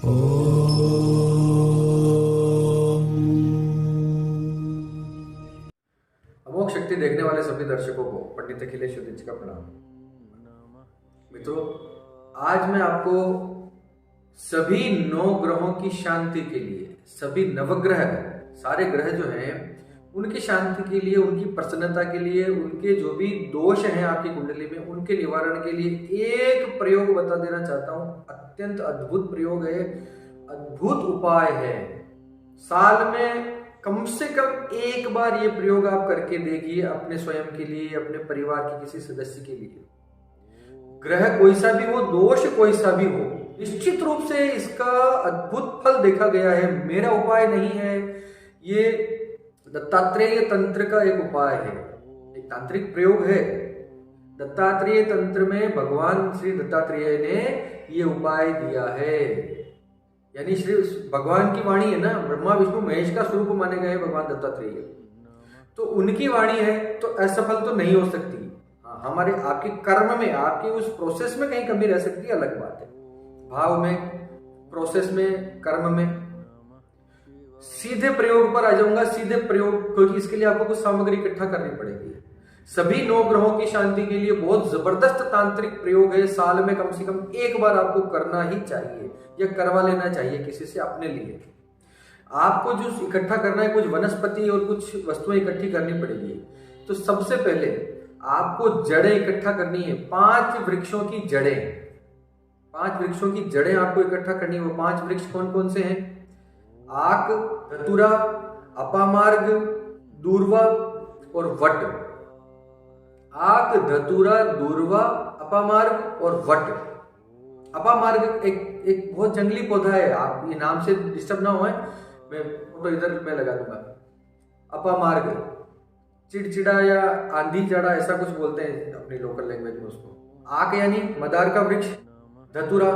अमोघ शक्ति देखने वाले सभी दर्शकों को पंडित अखिलेश युधिष्ठ जी का प्रणाम। मित्रों, आज मैं आपको सभी 9 ग्रहों की शांति के लिए, सभी नवग्रह, सारे ग्रह जो हैं उनकी शांति के लिए, उनकी प्रसन्नता के लिए, उनके जो भी दोष हैं आपकी कुंडली में उनके निवारण के लिए एक प्रयोग बता देना चाहता हूं। अत्यंत अद्भुत प्रयोग है, अद्भुत उपाय है। साल में कम से कम एक बार ये प्रयोग आप करके देखिए, अपने स्वयं के लिए, अपने परिवार के किसी सदस्य के लिए। ग्रह कोई सा भी हो, दोष कोई सा भी हो, निश्चित रूप से इसका अद्भुत फल देखा गया है। मेरा उपाय नहीं है, ये दत्तात्रेय तंत्र का एक उपाय है, एक तांत्रिक प्रयोग है। दत्तात्रेय तंत्र में भगवान श्री दत्तात्रेय ने ये उपाय दिया है। यानी श्री भगवान की वाणी है ना, ब्रह्मा विष्णु महेश का स्वरूप माने गए भगवान दत्तात्रेय, तो उनकी वाणी है, तो असफल तो नहीं हो सकती। हाँ, हमारे आपके कर्म में, आपके उस प्रोसेस में कहीं कमी रह सकती है, अलग बात है। भाव में, प्रोसेस में, कर्म में। सीधे प्रयोग पर आ जाऊंगा, सीधे प्रयोग, क्योंकि इसके लिए आपको कुछ सामग्री इकट्ठा करनी पड़ेगी। सभी 9 ग्रहों की शांति के लिए बहुत जबरदस्त तांत्रिक प्रयोग है। साल में कम से कम एक बार आपको करना ही चाहिए या करवा लेना चाहिए किसी से, अपने लिए। आपको जो इकट्ठा करना है, कुछ वनस्पति और कुछ वस्तुएं इकट्ठी करनी पड़ेगी। तो सबसे पहले आपको जड़ें इकट्ठा करनी है, 5 वृक्षों की जड़ें। 5 वृक्षों की जड़ें आपको इकट्ठा करनी है। वो 5 वृक्ष कौन कौन से हैं? आक, धतूरा, अपामार्ग, दूर्वा और वट। आक, धतूरा, दूर्वा, अपामार्ग और वट। अपामार्ग एक बहुत जंगली पौधा है, आप ये नाम से डिस्टर्ब ना हो, मैं फोटो इधर में लगा दूंगा। अपामार्ग, चिड़चिड़ा या आंधी चढ़ा, ऐसा कुछ बोलते हैं अपनी लोकल लैंग्वेज में उसको। आक यानी मदार का वृक्ष, धतूरा,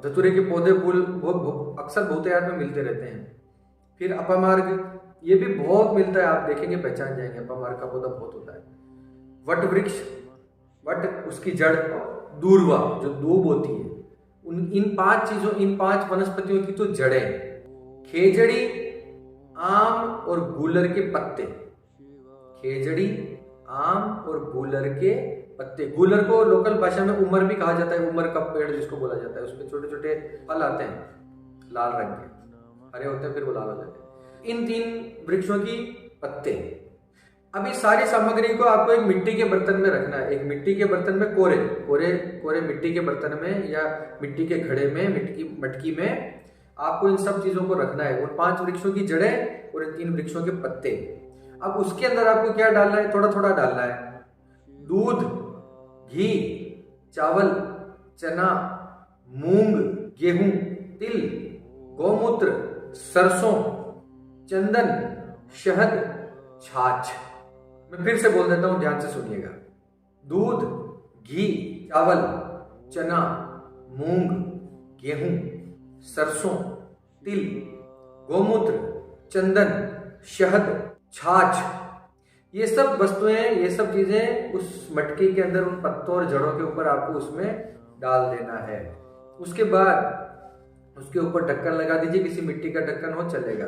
धतूरे के पौधे फूल बहुत अक्सर बहुतायत में मिलते रहते हैं। फिर अपामार्ग, ये भी बहुत मिलता है, आप देखेंगे पहचान जाएंगे, अपामार्ग का पौधा बहुत होता है। वट वृक्ष, वट उसकी जड़, दूर्वा जो दूब होती है, इन 5 चीजों, इन 5 वनस्पतियों की तो जड़ें। खेजड़ी, आम और गूलर के पत्ते। खेजड़ी, आम और गूलर के पत्ते। गूलर को लोकल भाषा में उमर भी कहा जाता है, उमर का पेड़ जिसको बोला जाता है। उसमें छोटे छोटे फल आते हैं लाल रंग के, हरे होते हैं फिर वो लाल हो जाते हैं। इन 3 वृक्षों की पत्ते। अभी सारी सामग्री को आपको एक मिट्टी के बर्तन में रखना है। एक मिट्टी के बर्तन में, कोरे मिट्टी के बर्तन में या मिट्टी के घड़े में, मटकी में आपको इन सब चीजों को रखना है। उन 5 वृक्षों की जड़ें और इन 3 वृक्षों के पत्ते। अब उसके अंदर आपको क्या डालना है? थोड़ा थोड़ा डालना है। दूध, घी, चावल, चना, मूंग, गेहूं, तिल, गौमूत्र, सरसों, चंदन, शहद, छाछ। मैं फिर से बोल देता हूं, ध्यान से सुनिएगा। दूध, घी, चावल, चना, मूंग, गेहूं, सरसों, तिल, गौमूत्र, चंदन, शहद, छाछ। ये सब वस्तुएं, ये सब चीजें उस मटकी के अंदर, उन पत्तों और जड़ों के ऊपर आपको उसमें डाल देना है। उसके बाद उसके ऊपर ढक्कन लगा दीजिए, किसी मिट्टी का ढक्कन हो चलेगा।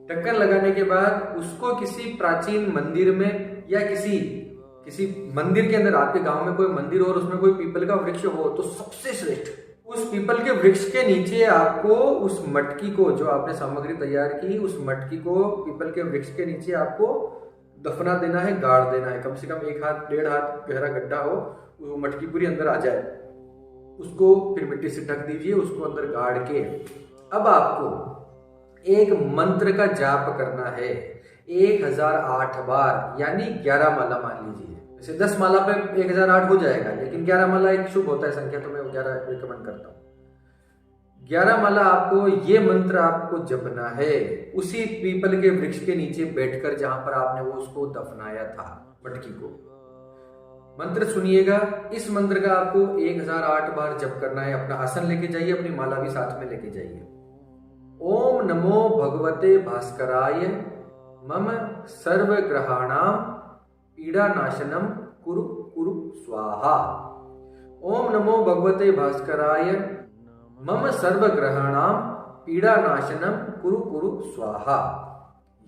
ढक्कन लगाने के बाद उसको किसी प्राचीन मंदिर में या किसी मंदिर के अंदर, आपके गांव में कोई मंदिर हो और उसमें कोई पीपल का वृक्ष हो तो सबसे श्रेष्ठ, उस पीपल के वृक्ष के नीचे आपको उस मटकी को, जो आपने सामग्री तैयार की, उस मटकी को पीपल के वृक्ष के नीचे आपको दफना देना है, गाड़ देना है। कम से कम 1 हाथ 1.5 हाथ गहरा गड्ढा हो, वो मटकी पूरी अंदर आ जाए। उसको फिर मिट्टी से ढक दीजिए, उसको अंदर गाड़ के अब आपको एक मंत्र का जाप करना है 1008 बार, यानी 11 माला मान लीजिए। वैसे 10 माला पे 1008 हो जाएगा, लेकिन 11 माला एक शुभ होता है संख्या, तो मैं 11 रिकमेंड करता हूँ। 11 माला आपको, ये मंत्र आपको जपना है उसी पीपल के वृक्ष के नीचे बैठकर, जहां पर आपने वो उसको दफनाया था, मटकी को। मंत्र सुनिएगा। इस मंत्र का आपको 1008 बार जप करना है। अपना आसन लेके जाइए, अपनी माला भी साथ में लेके जाइए। ओम नमो भगवते भास्कराय मम सर्व ग्रहाणाम पीड़ा नाशनम कुरु कुरु स्वाहा। ओम नमो भगवते भास्कराय मम सर्वग्रहाणाम पीड़ा नाशनम कुरु कुरु स्वाहा।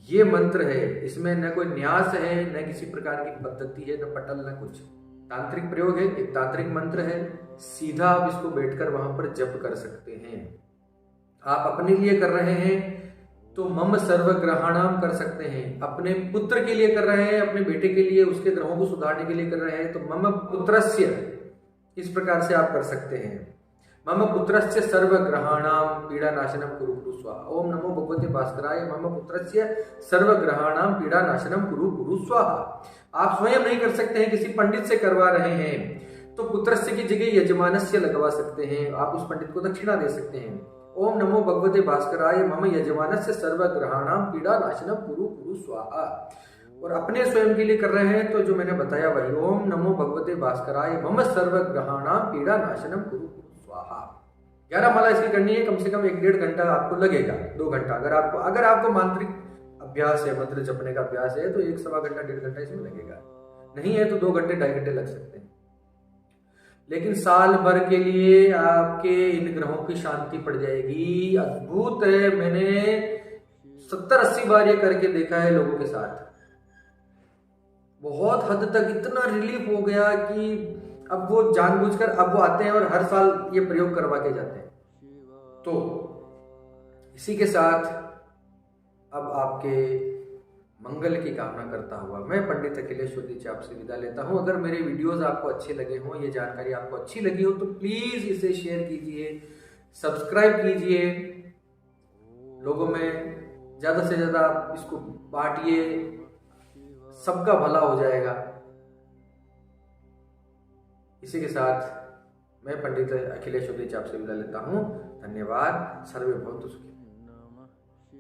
ये मंत्र है, इसमें न कोई न्यास है, न किसी प्रकार की पद्धति है, न पटल, न कुछ। तांत्रिक प्रयोग है, एक तांत्रिक मंत्र है, सीधा आप इसको बैठकर वहां पर जप कर सकते हैं। आप अपने लिए कर रहे हैं तो मम सर्वग्रहाणाम कर सकते हैं, अपने पुत्र के लिए कर रहे हैं, अपने बेटे के लिए, उसके ग्रहों को सुधारने के लिए कर रहे हैं तो मम पुत्रस्य, इस प्रकार से आप कर सकते हैं। मम पुत्रस्य सर्वग्रहाणाम पीड़ा नाशनम कुरु कुरु स्वाहा। ओम नमो भगवते भास्कराय मम पुत्रस्य सर्वग्रहाणाम पीड़ा नाशनम कुरु कुरु स्वाहा। आप स्वयं नहीं कर सकते हैं, किसी पंडित से करवा रहे हैं तो पुत्रस्य की जगह यजमानस्य लगवा सकते हैं, आप उस पंडित को दक्षिणा दे सकते हैं। ओम नमो भगवते भास्कराय मम यजमानस्य सर्वग्रहाणाम पीड़ा नाशनम कुरु कुरु स्वाहा। और अपने स्वयं के लिए कर रहे हैं तो जो मैंने बताया वही, ओम नमो भगवते भास्कराय मम सर्वग्रहाणाम पीड़ा नाशनम कुरु कुरु स्वाहा। 11 माला इसकी करनी है, कम से कम 1-1.5 घंटा आपको लगेगा, 2 घंटा। अगर आपको मांत्रिक अभ्यास है, मंत्र जपने का अभ्यास है तो 1-1.25 घंटा 1.5 घंटा इसमें लगेगा। नहीं है तो 2 घंटे 2.5 घंटे लग सकते हैं। लेकिन साल भर के लिए आपके इन ग्रहों की शांति पड़ जाएगी। अद्भुत है, मैंने 70-80 बार ये करके देखा है लोगों के साथ। बहुत हद तक इतना रिलीफ हो गया कि अब वो जानबूझकर अब वो आते हैं और हर साल ये प्रयोग करवा के जाते हैं। तो इसी के साथ अब आपके मंगल की कामना करता हुआ मैं पंडित अखिलेश ज्योतिष आपसे विदा लेता हूं। अगर मेरे वीडियोस आपको अच्छे लगे हों, ये जानकारी आपको अच्छी लगी हो तो प्लीज इसे शेयर कीजिए, सब्सक्राइब कीजिए, लोगों में ज्यादा से ज्यादा इसको बांटिए, सबका भला हो जाएगा। इसी के साथ मैं पंडित अखिलेश ज्योतिष आपसे विदा लेता हूं। धन्यवाद। सर्वे भवन्तु सुखिनः।